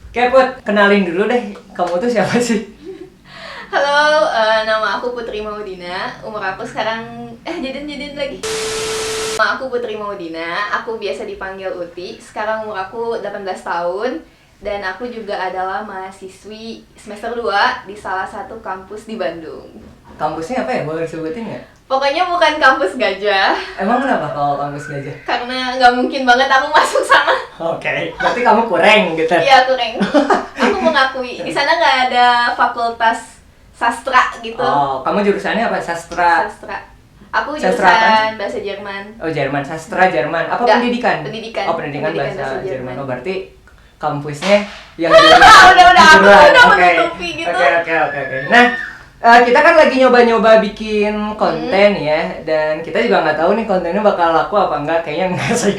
Oke Put, kenalin dulu deh, kamu tuh siapa sih? Halo, nama aku Putri Maudina. Umur aku sekarang jadian lagi. Nama aku Putri Maudina. Aku biasa dipanggil Uti. Sekarang umur aku 18 tahun dan aku juga adalah mahasiswi semester 2 di salah satu kampus di Bandung. Kampusnya apa ya? Boleh disebutin nggak? Pokoknya bukan kampus Gajah. Emang kenapa kalau kampus Gajah? Karena nggak mungkin banget aku masuk sana. Oke, berarti kamu kurang gitu. Iya, kurang. Aku mengakui di sana nggak ada fakultas sastra gitu. Oh, kamu jurusannya apa? Sastra? Sastra. Aku Sastra jurusan bahasa Jerman. Oh, Jerman. Sastra Jerman. Apa Enggak, pendidikan? pendidikan. Oh, pendidikan bahasa Jerman. Jerman. Oh, berarti kampusnya yang udah, aku jurusan. udah Oke. menutupi gitu. Oke. Nah, kita kan lagi nyoba-nyoba bikin konten ya, dan kita juga nggak tahu nih kontennya bakal laku apa enggak. Kayaknya enggak sih.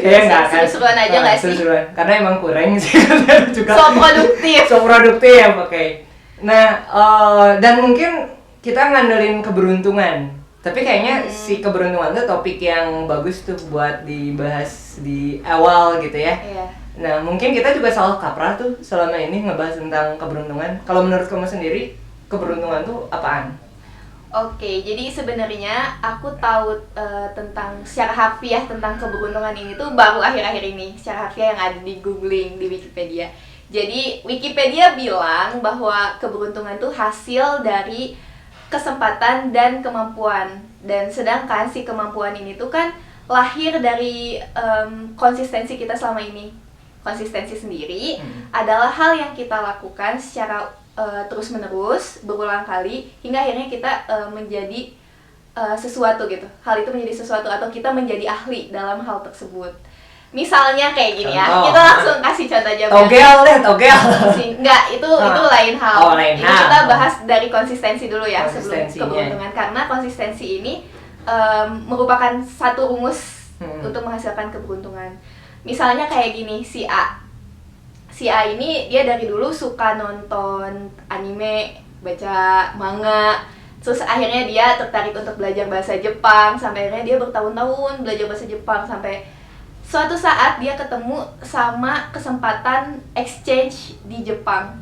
Kayaknya enggak kan. Seru-seruan aja nggak sih? Seru-seruan. Karena emang kurang sih juga. So produktif. So produktif, oke. Nah, dan mungkin kita ngandelin keberuntungan. Tapi kayaknya si keberuntungan tuh topik yang bagus tuh buat dibahas di awal gitu ya. Iya. Nah, mungkin kita juga salah kaprah tuh selama ini ngebahas tentang keberuntungan. Kalau menurut kamu sendiri, keberuntungan tuh apaan? Oke, jadi sebenarnya aku tahu tentang secara harfiah tentang keberuntungan ini tuh baru akhir-akhir ini. Secara harfiah yang ada di googling di Wikipedia. Jadi Wikipedia bilang bahwa keberuntungan tuh hasil dari kesempatan dan kemampuan. Dan sedangkan si kemampuan ini tuh kan lahir dari konsistensi kita selama ini. Konsistensi sendiri adalah hal yang kita lakukan secara terus-menerus, berulang kali, hingga akhirnya kita menjadi sesuatu gitu. Hal itu menjadi sesuatu atau kita menjadi ahli dalam hal tersebut. Misalnya kayak gini ya, Contoh. kita langsung kasih contoh aja. Togel. Enggak, itu lain hal. Oh, lain Ini hal. kita bahas dari konsistensi dulu ya sebelum Konsistensinya. keberuntungan, karena konsistensi ini merupakan satu rumus untuk menghasilkan keberuntungan. Misalnya kayak gini, si A ini dia dari dulu suka nonton anime, baca manga, terus akhirnya dia tertarik untuk belajar bahasa Jepang, sampai akhirnya dia bertahun-tahun belajar bahasa Jepang, sampai suatu saat dia ketemu sama kesempatan exchange di Jepang.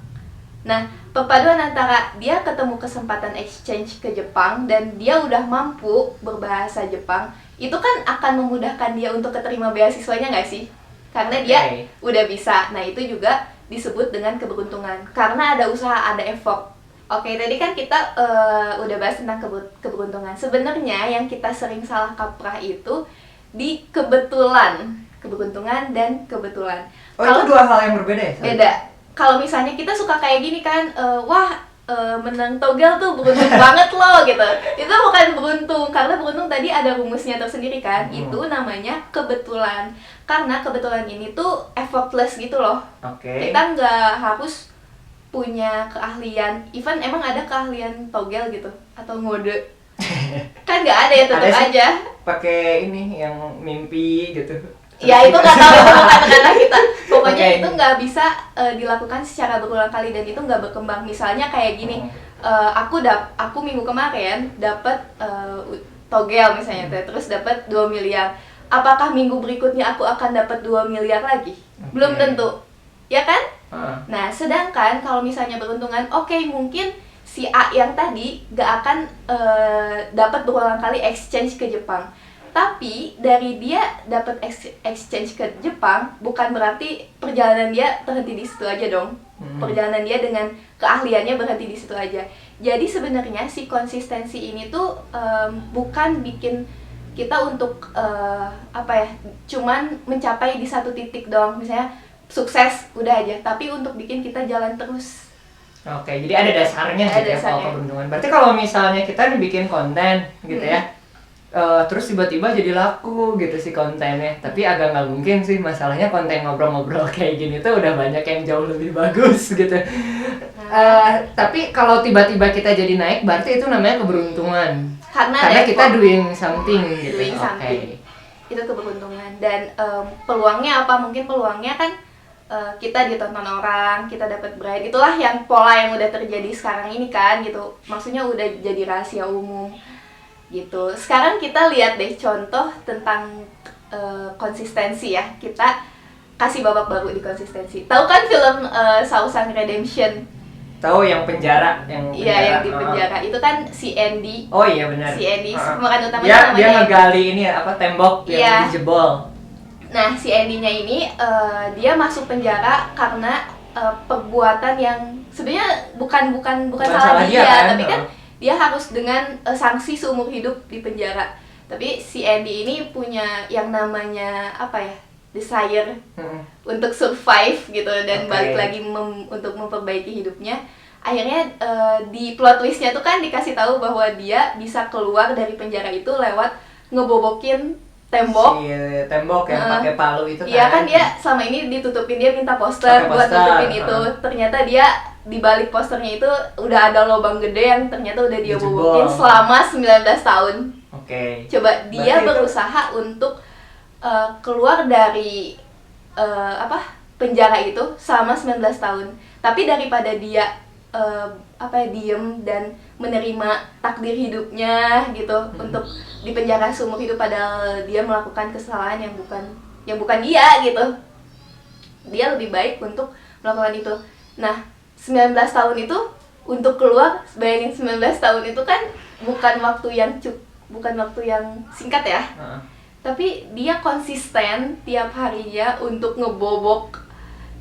Nah, perpaduan antara dia ketemu kesempatan exchange ke Jepang dan dia udah mampu berbahasa Jepang, itu kan akan memudahkan dia untuk keterima beasiswanya nggak sih? Karena dia udah bisa. Nah, itu juga disebut dengan keberuntungan. Karena ada usaha, ada effort. Oke, tadi kan kita udah bahas tentang keberuntungan. Sebenarnya yang kita sering salah kaprah itu di keberuntungan dan kebetulan. Oh, itu dua hal yang berbeda ya? Beda. Kalau misalnya kita suka kayak gini kan, menang togel tuh beruntung banget loh gitu. Itu bukan beruntung, karena beruntung tadi ada rumusnya tersendiri kan. Itu namanya kebetulan. Karena kebetulan ini tuh effortless gitu loh. Oke. Kita nggak harus punya keahlian. Even emang ada keahlian togel gitu atau ngode. Kan nggak ada ya, tetap aja. Pakai ini yang mimpi gitu. Ya itu nggak tahu, itu bukan ranah kita. Pokoknya Okay. itu nggak bisa dilakukan secara berulang kali dan itu nggak berkembang. Misalnya kayak gini, aku minggu kemarin dapat togel misalnya, terus dapat 2 miliar. Apakah minggu berikutnya aku akan dapat 2 miliar lagi? Belum tentu, ya kan? Nah, sedangkan kalau misalnya beruntungan, mungkin si A yang tadi gak akan dapat berulang kali exchange ke Jepang. Tapi dari dia dapat exchange ke Jepang bukan berarti perjalanan dia terhenti di situ aja dong. Perjalanan dia dengan keahliannya berhenti di situ aja. Jadi sebenarnya si konsistensi ini tuh bukan bikin kita untuk cuman mencapai di satu titik doang, misalnya sukses udah aja, tapi untuk bikin kita jalan terus. Oke, jadi ada dasarnya gitu ya kalau keberuntungan. Berarti kalau misalnya kita nih bikin konten gitu ya, terus tiba-tiba jadi laku gitu si kontennya, tapi agak nggak mungkin sih. Masalahnya konten ngobrol-ngobrol kayak gini tuh udah banyak yang jauh lebih bagus gitu. Tapi kalau tiba-tiba kita jadi naik, berarti itu namanya keberuntungan. Karena kita doing something gitu. Doing something. Itu keberuntungan. Dan peluangnya apa? Mungkin peluangnya kan kita ditonton orang, kita dapat brand. Itulah yang pola yang udah terjadi sekarang ini kan gitu. Maksudnya udah jadi rahasia umum gitu. Sekarang kita lihat deh contoh tentang konsistensi ya. Kita kasih babak baru di konsistensi. Tahu kan film Shawshank Redemption? Tahu yang penjara, Iya, yang di penjara. Itu kan si Andy. Oh iya benar. Si Andy, pemeran utamanya namanya dia ngegali ini ya, apa, tembok yang dijebol. Nah, si Andy-nya ini dia masuk penjara karena perbuatan yang sebenarnya bukan salah dia kan? Tapi kan dia harus dengan sanksi seumur hidup di penjara. Tapi si Andy ini punya yang namanya apa ya? Desire untuk survive gitu dan balik lagi untuk memperbaiki hidupnya. Akhirnya di plot twistnya tuh kan dikasih tahu bahwa dia bisa keluar dari penjara itu lewat ngebobokin tembok. Si tembok yang pakai palu itu kan. Iya kan, dia selama ini ditutupin, dia minta poster buat nutupin itu. Ternyata dia di balik posternya itu udah ada lubang gede yang ternyata udah dia bobokin selama 19 tahun. Coba dia berusaha untuk keluar dari penjara itu selama 19 tahun. Tapi daripada dia diem dan menerima takdir hidupnya gitu untuk di penjara seumur hidup padahal dia melakukan kesalahan yang bukan dia gitu. Dia lebih baik untuk melakukan itu. Nah, 19 tahun itu untuk keluar, bayangin 19 tahun itu kan bukan waktu yang singkat ya. Tapi dia konsisten tiap harinya untuk ngebobok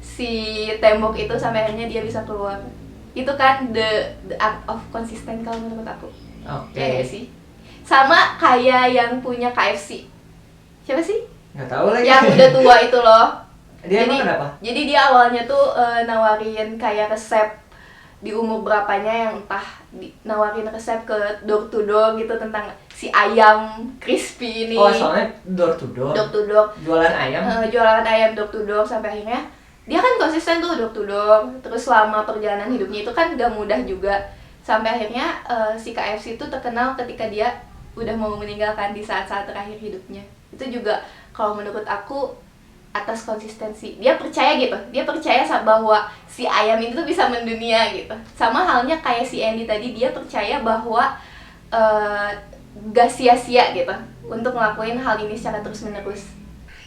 si tembok itu sampai akhirnya dia bisa keluar. Itu kan the art of consistent kalau menurut aku. Ya sih. Sama kayak yang punya KFC. Siapa sih? Nggak tahu lagi. Yang udah tua itu loh. Dia emang kenapa? Jadi dia awalnya tuh nawarin kayak resep di umur berapanya yang entah nawarin resep ke door to door gitu tentang si ayam crispy ini. Oh, soalnya door to door. Jualan ayam. Jualan ayam door to door sampai akhirnya dia kan konsisten tuh door to door. Terus selama perjalanan hidupnya itu kan gak mudah juga. Sampai akhirnya si KFC itu terkenal ketika dia udah mau meninggalkan di saat-saat terakhir hidupnya. Itu juga kalau menurut aku atas konsistensi. Dia percaya gitu. Dia percaya bahwa si ayam itu bisa mendunia gitu. Sama halnya kayak si Andy tadi, dia percaya bahwa gak sia-sia gitu untuk ngelakuin hal ini secara terus-menerus.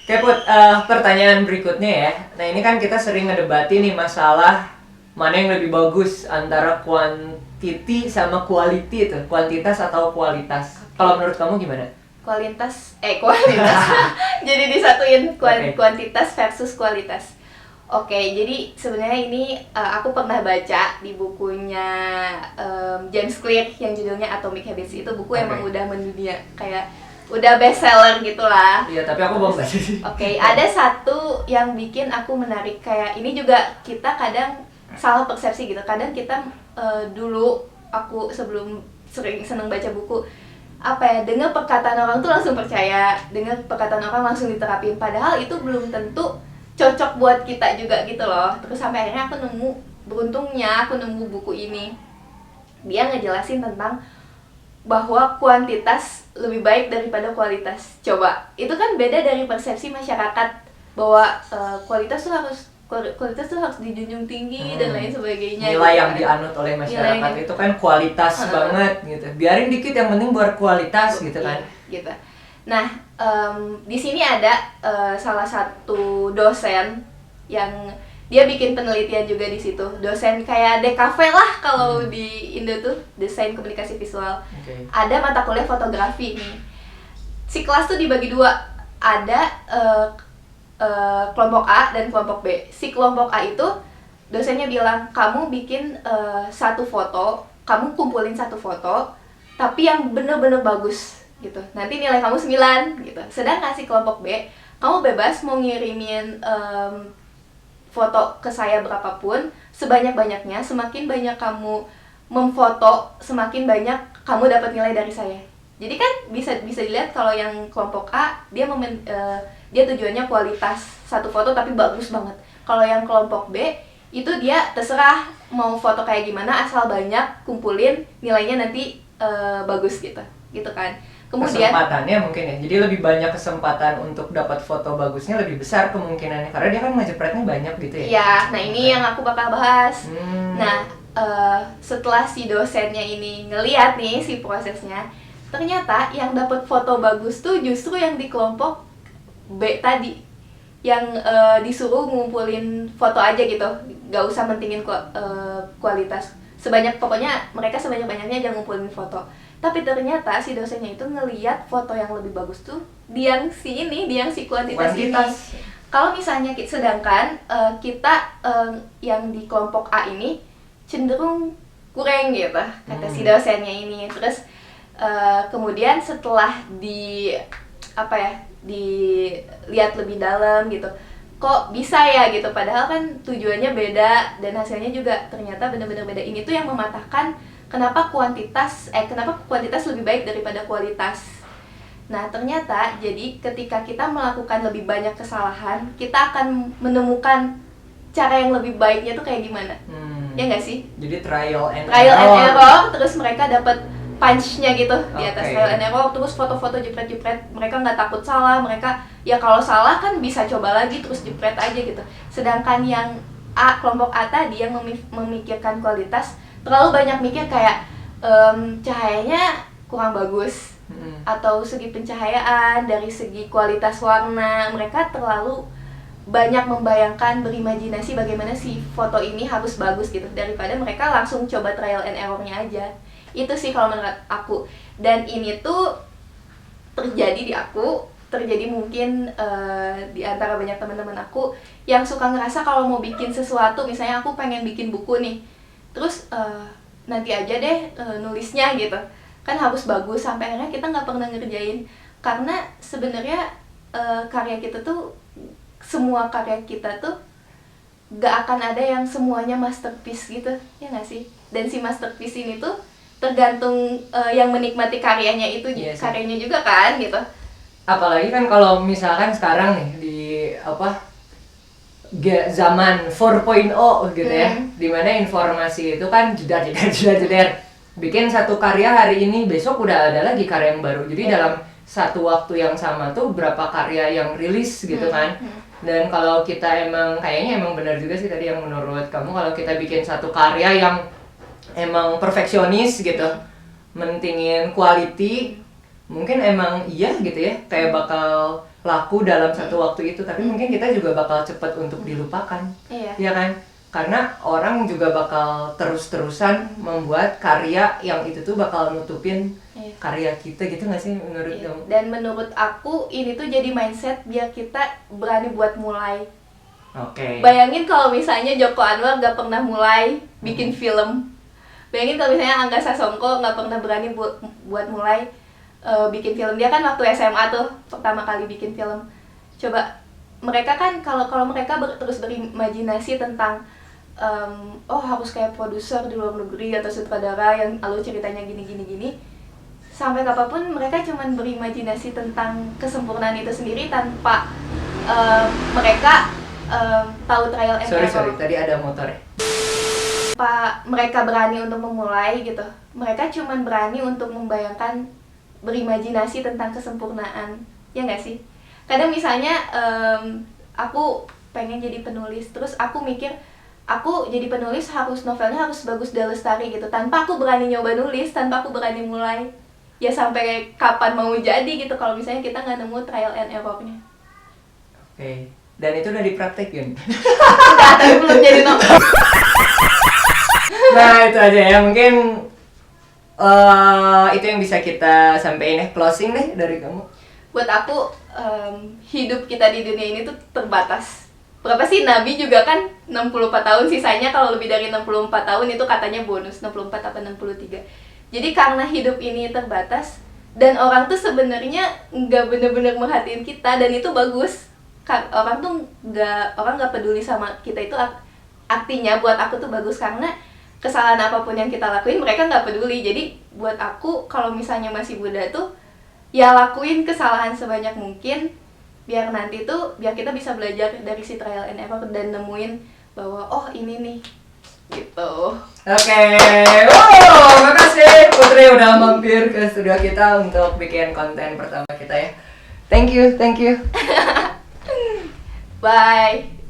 Oke Put, pertanyaan berikutnya ya. Nah ini kan kita sering ngedebatin nih masalah mana yang lebih bagus antara quantity sama quality itu, kuantitas atau kualitas. Kalau menurut kamu gimana? Kualitas. Jadi disatuin kuantitas versus kualitas. Jadi sebenarnya ini aku pernah baca di bukunya James Clear yang judulnya Atomic Habits. Itu buku emang udah mendunia, kayak udah bestseller gitulah. Iya, tapi aku belum baca sih. Ada satu yang bikin aku menarik, kayak ini juga kita kadang salah persepsi gitu. Kadang kita dulu aku sebelum sering seneng baca buku, dengar perkataan orang tuh langsung percaya, dengar perkataan orang langsung diterapin, padahal itu belum tentu cocok buat kita juga gitu loh. Terus sampai akhirnya beruntungnya aku nemu buku ini. Dia ngejelasin tentang bahwa kuantitas lebih baik daripada kualitas. Coba, itu kan beda dari persepsi masyarakat bahwa kualitas tuh harus dijunjung tinggi dan lain sebagainya. Nilai yang dianut oleh masyarakat itu kan kualitas banget gitu. Biarin dikit, yang penting buat kualitas gitu kan. Gitu. Nah, di sini ada salah satu dosen yang dia bikin penelitian juga di situ. Dosen kayak DKV lah kalau di Indo tuh, desain komunikasi visual. Ada mata kuliah fotografi nih. Si kelas tuh dibagi dua. Ada kelompok A dan kelompok B. Si kelompok A itu dosennya bilang, kamu bikin satu foto, kamu kumpulin satu foto, tapi yang bener-bener bagus gitu. Nanti nilai kamu 9 gitu. Sedangkan si kelompok B, kamu bebas mau ngirimin foto ke saya berapapun, sebanyak-banyaknya. Semakin banyak kamu memfoto, semakin banyak kamu dapat nilai dari saya. Jadi kan bisa dilihat kalau yang kelompok A, dia tujuannya kualitas satu foto tapi bagus banget. Kalau yang kelompok B, itu dia terserah mau foto kayak gimana, asal banyak kumpulin nilainya nanti bagus gitu kan. Kemudian kesempatannya mungkin ya, jadi lebih banyak kesempatan untuk dapat foto bagusnya, lebih besar kemungkinannya karena dia kan ngejepretnya banyak gitu ya. Iya, nah ini yang aku bakal bahas. Nah, setelah si dosennya ini ngeliat nih si prosesnya, ternyata yang dapat foto bagus tuh justru yang di kelompok B tadi. yang disuruh ngumpulin foto aja gitu, gak usah mentingin kualitas. Pokoknya mereka sebanyak-banyaknya aja ngumpulin foto. Tapi ternyata si dosennya itu ngeliat foto yang lebih bagus tuh di yang si kuantitas ini. Kalau misalnya sedangkan kita yang di kelompok A ini cenderung kurang gitu kata si dosennya ini. Terus kemudian setelah dilihat lebih dalam gitu, kok bisa ya gitu, padahal kan tujuannya beda dan hasilnya juga ternyata benar-benar beda. Ini tuh yang mematahkan kenapa kuantitas lebih baik daripada kualitas. Nah ternyata jadi ketika kita melakukan lebih banyak kesalahan, kita akan menemukan cara yang lebih baiknya tuh kayak gimana. Ya nggak sih? Jadi trial and error, terus mereka dapat punch-nya gitu di atas trial and error, terus foto-foto jepret-jepret, mereka nggak takut salah, mereka ya kalau salah kan bisa coba lagi terus jepret aja gitu. Sedangkan yang kelompok A tadi yang memikirkan kualitas, terlalu banyak mikir kayak cahayanya kurang bagus, atau segi pencahayaan, dari segi kualitas warna, mereka terlalu banyak membayangkan, berimajinasi bagaimana si foto ini harus bagus gitu, daripada mereka langsung coba trial and error-nya aja. Itu sih kalau menurut aku. Dan ini tuh terjadi mungkin di antara banyak teman-teman aku yang suka ngerasa kalau mau bikin sesuatu, misalnya aku pengen bikin buku nih, terus nanti aja deh nulisnya gitu, kan harus bagus, sampai akhirnya kita nggak pernah ngerjain. Karena sebenarnya semua karya kita tuh gak akan ada yang semuanya masterpiece gitu, ya nggak sih? Dan si masterpiece ini tuh tergantung yang menikmati karyanya itu, karyanya juga kan gitu. Apalagi kan kalau misalkan sekarang nih di zaman 4.0 gitu ya, dimana informasi itu kan jedar. Bikin satu karya hari ini, besok udah ada lagi karya yang baru. Jadi dalam satu waktu yang sama tuh berapa karya yang rilis gitu kan. Dan kalau kita kayaknya emang benar juga sih tadi yang menurut kamu, kalau kita bikin satu karya yang emang perfeksionis gitu, mentingin quality, mungkin emang iya gitu ya, kayak bakal laku dalam satu waktu itu. Tapi mungkin kita juga bakal cepat untuk dilupakan, ya kan? Karena orang juga bakal terus-terusan membuat karya yang itu tuh bakal nutupin karya kita gitu nggak sih menurut kamu? Dan menurut aku ini tuh jadi mindset biar kita berani buat mulai. Bayangin kalau misalnya Joko Anwar gak pernah mulai bikin film. Bayangin kalau misalnya Angga Sasongko gak pernah berani buat mulai bikin film. Dia kan waktu SMA tuh pertama kali bikin film. Coba mereka kan kalau mereka terus berimajinasi tentang harus kayak produser di luar negeri atau sutradara yang alur ceritanya gini, sampai kapanpun mereka cuman berimajinasi tentang kesempurnaan itu sendiri tanpa mereka tahu trial and error. Sorry, tadi ada motor ya. Mereka berani untuk memulai gitu, mereka cuman berani untuk membayangkan, berimajinasi tentang kesempurnaan, ya nggak sih? Kadang misalnya aku pengen jadi penulis, terus aku mikir aku jadi penulis novelnya harus bagus dan lestari gitu, tanpa aku berani nyoba nulis, tanpa aku berani mulai, ya sampai kapan mau jadi gitu kalau misalnya kita nggak nemu trial and error-nya. Dan itu udah dipraktekin? Udah, tapi belum jadi novel. Nah itu aja ya, mungkin itu yang bisa kita sampaikan ya. Closing deh dari kamu. Buat aku hidup kita di dunia ini tuh terbatas. Berapa sih, Nabi juga kan 64 tahun, sisanya kalau lebih dari 64 tahun itu katanya bonus, 64 atau 63. Jadi karena hidup ini terbatas dan orang tuh sebenarnya nggak bener-bener merhatiin kita, dan itu bagus. Orang nggak peduli sama kita, itu artinya buat aku tuh bagus, karena kesalahan apapun yang kita lakuin mereka nggak peduli. Jadi buat aku kalau misalnya masih muda tuh ya lakuin kesalahan sebanyak mungkin, biar kita bisa belajar dari si trial and error dan nemuin bahwa oh ini nih gitu. Makasih Putri udah mampir ke studio kita untuk bikin konten pertama kita ya. Thank you. Bye.